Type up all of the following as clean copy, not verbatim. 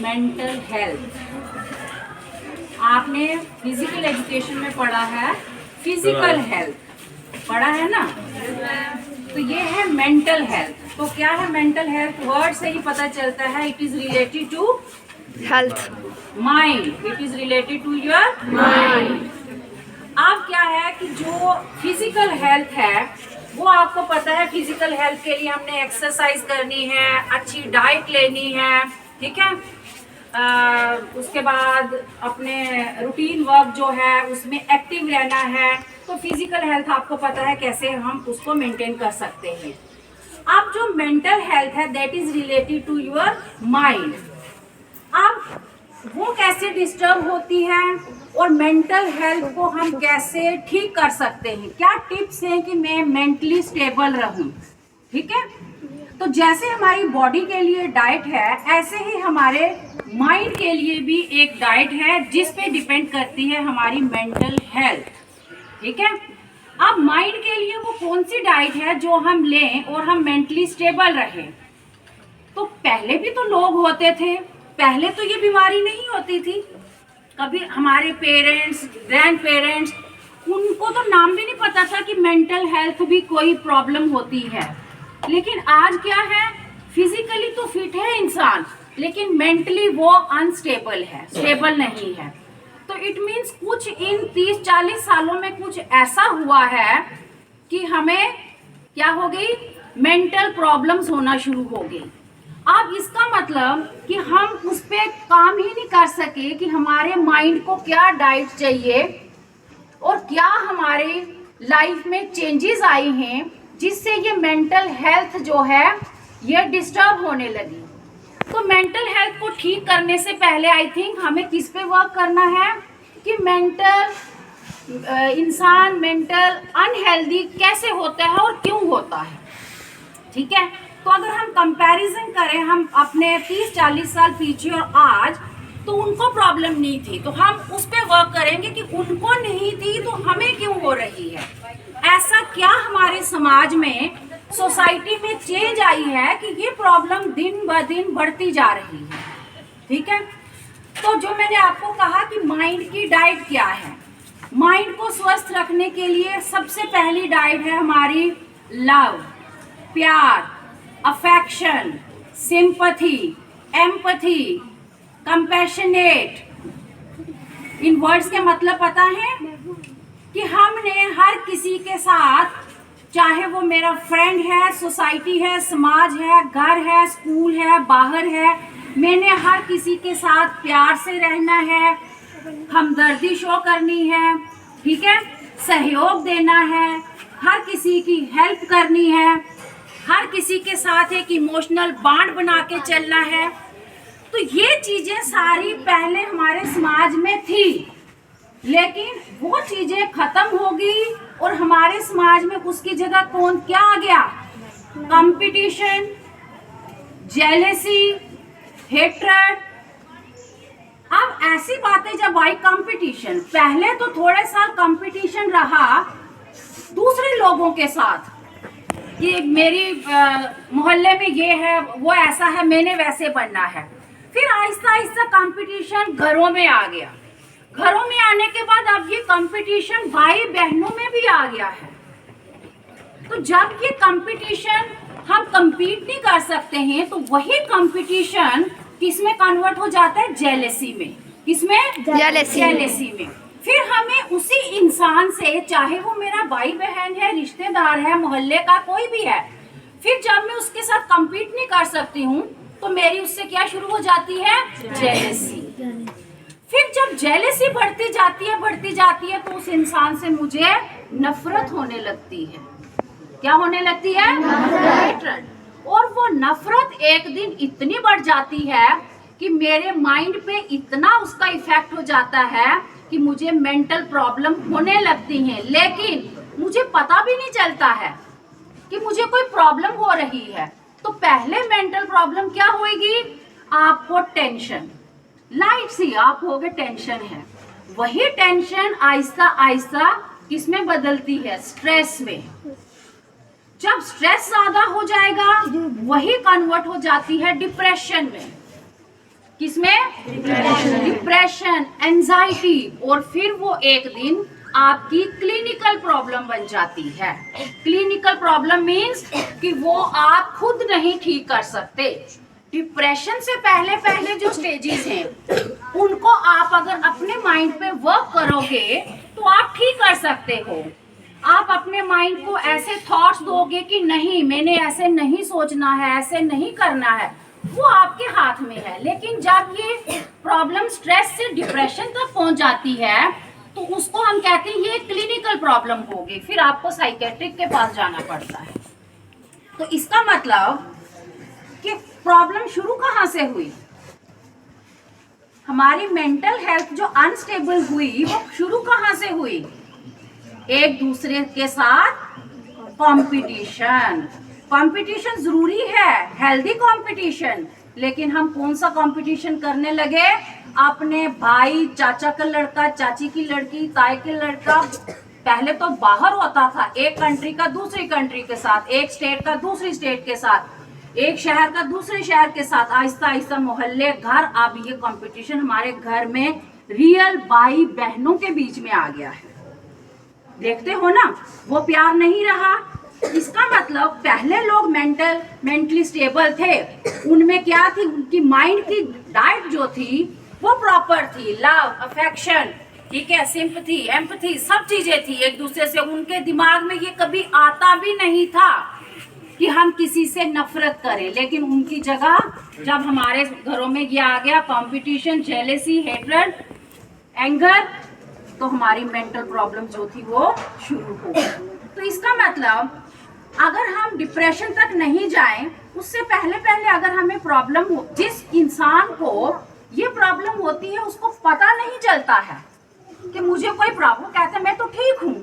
Mental health. आपने physical education में पढ़ा है फिजिकल हेल्थ, पढ़ा है ना? तो ये है मेंटल हेल्थ। तो क्या है मेंटल हेल्थ? वर्ड से ही पता चलता है, it is related to health, mind. It is related to your mind. अब क्या है कि जो फिजिकल हेल्थ है वो आपको पता है, फिजिकल हेल्थ के लिए हमने एक्सरसाइज करनी है, अच्छी डाइट लेनी है, ठीक है। उसके बाद अपने रूटीन वर्क जो है उसमें एक्टिव रहना है। तो फिजिकल हेल्थ आपको पता है कैसे हम उसको मेंटेन कर सकते हैं। अब जो मेंटल हेल्थ है that is related to your mind. अब वो कैसे डिस्टर्ब होती है और मेंटल हेल्थ को हम कैसे ठीक कर सकते हैं, क्या टिप्स हैं कि मैं मेंटली स्टेबल रहूं, ठीक है। तो जैसे हमारी बॉडी के लिए डाइट है, ऐसे ही हमारे माइंड के लिए भी एक डाइट है जिस पे डिपेंड करती है हमारी मेंटल हेल्थ, ठीक है। अब माइंड के लिए वो कौन सी डाइट है जो हम लें और हम मेंटली स्टेबल रहें? तो पहले भी तो लोग होते थे, पहले तो ये बीमारी नहीं होती थी। कभी हमारे पेरेंट्स, ग्रैंड पेरेंट्स, उनको तो नाम भी नहीं पता था कि मेंटल हेल्थ भी कोई प्रॉब्लम होती है। लेकिन आज क्या है, फिजिकली तो फिट है इंसान लेकिन मेंटली वो अनस्टेबल है, स्टेबल नहीं है। तो इट मीन्स कुछ इन 30-40 सालों में कुछ ऐसा हुआ है कि हमें क्या हो गई, मेंटल प्रॉब्लम्स होना शुरू हो गई। अब इसका मतलब कि हम उस पर काम ही नहीं कर सके कि हमारे माइंड को क्या डाइट चाहिए और क्या हमारे लाइफ में चेंजेस आई हैं जिससे ये मेंटल हेल्थ जो है ये डिस्टर्ब होने लगी। तो मेंटल हेल्थ को ठीक करने से पहले आई थिंक हमें किस पे वर्क करना है कि इंसान मेंटल अनहेल्दी कैसे होता है और क्यों होता है, ठीक है। तो अगर हम कंपैरिजन करें हम अपने 30-40 साल पीछे और आज, तो उनको प्रॉब्लम नहीं थी, तो हम उस पर वर्क करेंगे कि उनको नहीं थी तो हमें क्यों हो रही है। ऐसा क्या हमारे समाज में, सोसाइटी में चेंज आई है कि ये प्रॉब्लम दिन ब दिन बढ़ती जा रही है, ठीक है। तो जो मैंने आपको कहा कि माइंड की डाइट क्या है, माइंड को स्वस्थ रखने के लिए सबसे पहली डाइट है हमारी लव, प्यार, अफेक्शन, सिंपैथी, एम्पैथी, कंपैशनेट। इन वर्ड्स के मतलब पता है कि हमने हर किसी के साथ, चाहे वो मेरा फ्रेंड है, सोसाइटी है, समाज है, घर है, स्कूल है, बाहर है, मैंने हर किसी के साथ प्यार से रहना है, हमदर्दी शो करनी है, ठीक है, सहयोग देना है, हर किसी की हेल्प करनी है, हर किसी के साथ एक इमोशनल बॉन्ड बना के चलना है। तो ये चीजें सारी पहले हमारे समाज में थी, लेकिन वो चीजें खत्म हो गई और हमारे समाज में उसकी जगह क्या आ गया, कंपटीशन, जेलेसी, हेट्रेड। अब ऐसी बातें जब आई कंपटीशन, पहले तो थोड़े साल कंपटीशन रहा दूसरे लोगों के साथ कि मेरी मोहल्ले में ये है, वो ऐसा है, मैंने वैसे बनना है। फिर आहिस्ता आहिस्ता कंपटीशन घरों में आ गया, घरों में आने के बाद अब ये कंपटीशन भाई बहनों में भी आ गया है। तो जब ये कंपटीशन हम compete नहीं कर सकते हैं तो वही कंपटीशन किसमें कन्वर्ट हो जाता है, जेलेसी में। किसमें? जेलेसी में। फिर हमें उसी इंसान से, चाहे वो मेरा भाई बहन है, रिश्तेदार है, मोहल्ले का कोई भी है, फिर जब मैं उसके साथ compete नहीं कर सकती हूँ तो मेरी उससे क्या शुरू हो जाती है, जेलेसी। फिर जब जेलेसी बढ़ती जाती है तो उस इंसान से मुझे नफरत होने लगती है। क्या होने लगती है? हेट्रेड। और वो नफरत एक दिन इतनी बढ़ जाती है कि मेरे माइंड पे इतना उसका इफेक्ट हो जाता है कि मुझे मेंटल प्रॉब्लम होने लगती हैं, लेकिन मुझे पता भी नहीं चलता है कि मुझे कोई प्रॉब्लम हो रही है। तो पहले मेंटल प्रॉब्लम क्या होगी, आपको टेंशन, लाइट सी आप होगे टेंशन है, वही टेंशन आहिस्ता आहिस्ता किसमें बदलती है, स्ट्रेस में। जब स्ट्रेस ज्यादा हो जाएगा वही कन्वर्ट हो जाती है डिप्रेशन में। किसमें? डिप्रेशन, एंजाइटी, और फिर वो एक दिन आपकी क्लिनिकल प्रॉब्लम बन जाती है। क्लिनिकल प्रॉब्लम मीन्स कि वो आप खुद नहीं ठीक कर सकते। डिप्रेशन से पहले पहले जो स्टेजेस हैं उनको आप अगर अपने माइंड पे वर्क करोगे तो आप ठीक कर सकते हो। आप अपने माइंड को ऐसे थॉट्स दोगे कि नहीं, मैंने ऐसे नहीं सोचना है, ऐसे नहीं करना है, वो आपके हाथ में है। लेकिन जब ये प्रॉब्लम स्ट्रेस से डिप्रेशन तक पहुंच जाती है तो उसको हम कहते हैं ये क्लिनिकल प्रॉब्लम हो गई, फिर आपको साइकेट्रिक के पास जाना पड़ता है। तो इसका मतलब कि प्रॉब्लम शुरू कहाँ से हुई? हमारी मेंटल हेल्थ जो अनस्टेबल हुई वो शुरू कहाँ से हुई? एक दूसरे के साथ कंपटीशन। कंपटीशन जरूरी है, हेल्दी कंपटीशन, लेकिन हम कौन सा कंपटीशन करने लगे? अपने भाई, चाचा का लड़का, चाची की लड़की, ताई के लड़का। पहले तो बाहर होता था, एक कंट्री का दूसरी कंट्री के साथ, एक स्टेट का दूसरी स्टेट के साथ, एक शहर का दूसरे शहर के साथ, आहिस्ता आहिस्ता मोहल्ले, घर। अब ये कंपटीशन हमारे घर में रियल भाई बहनों के बीच में आ गया है। देखते हो ना, वो प्यार नहीं रहा। इसका मतलब पहले लोग मेंटली स्टेबल थे, उनमें क्या थी? उनकी माइंड की डाइट जो थी वो प्रॉपर थी। लव, अफेक्शन, ठीक है, सिंपैथी, एम्पैथी, सब चीजें थी एक दूसरे से। उनके दिमाग में ये कभी आता भी नहीं था कि हम किसी से नफरत करें। लेकिन उनकी जगह जब हमारे घरों में ये आ गया कंपटीशन, जेलेसी, हेट्रेड, एंगर, तो हमारी मेंटल प्रॉब्लम जो थी वो शुरू हो गई। तो इसका मतलब अगर हम डिप्रेशन तक नहीं जाएं, उससे पहले पहले अगर हमें प्रॉब्लम हो, जिस इंसान को ये प्रॉब्लम होती है उसको पता नहीं चलता है कि मुझे कोई प्रॉब्लम, कहते हैं मैं तो ठीक हूँ,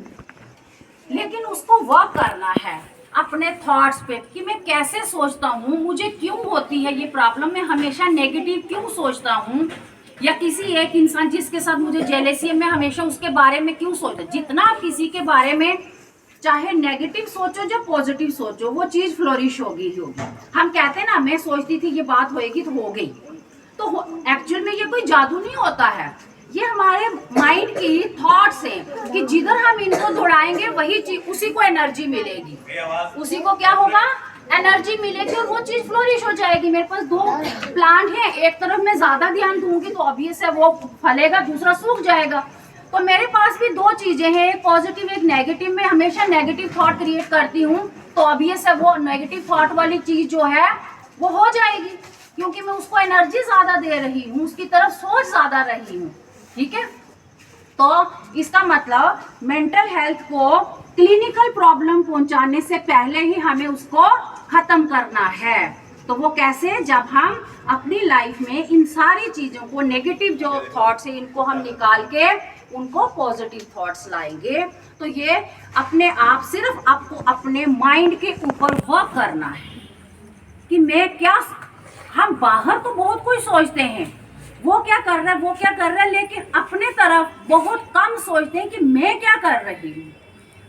लेकिन उसको वर्क करना है अपने थॉट्स पे कि मैं कैसे सोचता हूँ, मुझे क्यों होती है ये प्रॉब्लम, मैं हमेशा नेगेटिव क्यों सोचता हूँ, या किसी एक इंसान जिसके साथ मुझे जेलेसी है मैं हमेशा उसके बारे में क्यों सोचता। जितना आप किसी के बारे में चाहे नेगेटिव सोचो या पॉजिटिव सोचो, वो चीज फ्लोरिश होगी ही होगी। हम कहते हैं ना, मैं सोचती थी ये बात होएगी तो हो गई, तो एक्चुअल में ये कोई जादू नहीं होता है, ये हमारे माइंड की थॉट्स हैं कि जिधर हम इनको दौड़ाएंगे वही चीज, उसी को एनर्जी मिलेगी, उसी को क्या होगा? एनर्जी मिलेगी और वो चीज फ्लोरिश हो जाएगी। मेरे पास दो प्लांट हैं, एक तरफ मैं ज्यादा ध्यान दूंगी तो ऑब्वियस है वो फलेगा, दूसरा सूख जाएगा। तो मेरे पास भी दो चीजें हैं, एक पॉजिटिव एक नेगेटिव। मैं हमेशा नेगेटिव थॉट क्रिएट करती हूँ तो ऑब्वियस है वो नेगेटिव थॉट वाली चीज जो है वो हो जाएगी, क्योंकि मैं उसको एनर्जी ज्यादा दे रही हूँ, उसकी तरफ सोच ज्यादा रही हूँ। ठीक है, तो इसका मतलब मेंटल हेल्थ को क्लिनिकल प्रॉब्लम पहुंचाने से पहले ही हमें उसको खत्म करना है। तो वो कैसे? जब हम अपनी लाइफ में इन सारी चीजों को, नेगेटिव जो थॉट्स है इनको हम निकाल के उनको पॉजिटिव थॉट्स लाएंगे। तो ये अपने आप, सिर्फ आपको अपने माइंड के ऊपर वर्क करना है कि मैं क्या, हम बाहर तो बहुत कुछ सोचते हैं वो क्या कर रहा है, वो क्या कर रहा है, लेकिन अपने तरफ बहुत कम सोचते हैं कि मैं क्या कर रही हूँ,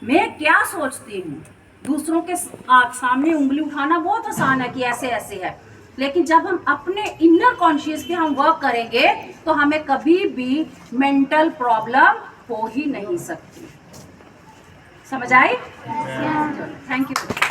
मैं क्या सोचती हूँ। दूसरों के सामने उंगली उठाना बहुत आसान है कि ऐसे ऐसे है, लेकिन जब हम अपने इनर कॉन्शियस पे हम वर्क करेंगे तो हमें कभी भी मेंटल प्रॉब्लम हो ही नहीं सकती। समझ आई? Thank you.